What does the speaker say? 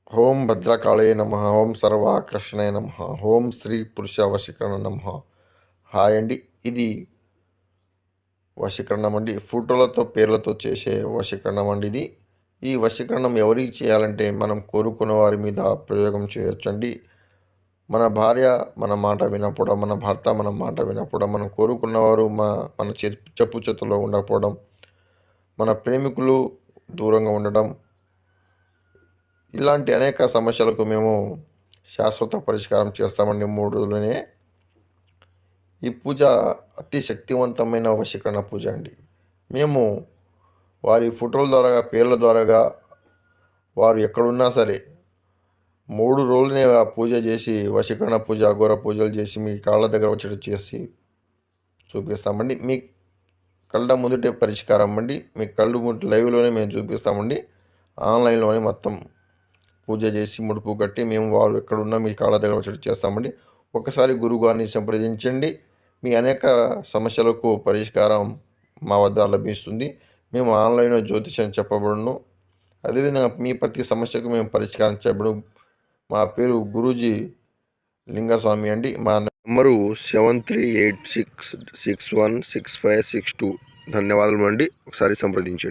ఓం భద్రకాళే నమ. ఓం సర్వాకర్షణే నమ. ఓం శ్రీ పురుష వశీకరణ నమ. హాయ్ అండి. ఇది వశీకరణం అండి. ఫోటోలతో పేర్లతో చేసే వశీకరణం అండి ఇది. ఈ వశీకరణం ఎవరికి చేయాలంటే మనం కోరుకున్న వారి మీద ప్రయోగం చేయొచ్చండి. మన భార్య మన మాట వినకపోవడం, మన భర్త మన మాట వినకపోవడం, మనం కోరుకున్నవారు మన చెప్పు చేతుల్లో ఉండకపోవడం, మన ప్రేమికులు దూరంగా ఉండడం, ఇలాంటి అనేక సమస్యలకు మేము శాశ్వత పరిష్కారం చేస్తామండి 3 రోజులనే. ఈ పూజ అతి శక్తివంతమైన వశీకరణ పూజ అండి. మేము వారి ఫోటోల ద్వారా, పేర్ల ద్వారాగా వారు ఎక్కడున్నా సరే 3 రోజులనే ఆ పూజ చేసి, వశీకరణ పూజ, అఘోర పూజలు చేసి మీ కాళ్ళ దగ్గర వచ్చేటట్టు చేసి చూపిస్తామండి. మీ కళ్ళ ముందుటే పరిష్కారం అండి. మీ కళ్ళు ముందు లైవ్‌లోనే మేము చూపిస్తామండి. ఆన్‌లైన్‌లోనే మొత్తం పూజ చేసి, ముడుపు కట్టి మేము వాళ్ళు ఎక్కడున్నా మీ కాళ్ళ దగ్గర వచ్చేటట్టు చేస్తామండి. ఒక్కసారి గురువుగారిని సంప్రదించండి. మీ అనేక సమస్యలకు పరిష్కారం మా వద్ద లభిస్తుంది. మేము ఆన్‌లైన్‌లో జ్యోతిష్యం చెప్పబడును. అదేవిధంగా మీ ప్రతి సమస్యకు మేము పరిష్కారం చెప్పడం. మా పేరు గురూజీ లింగస్వామి అండి. మా నంబరు 7386616562. ధన్యవాదములండి. ఒకసారి సంప్రదించండి.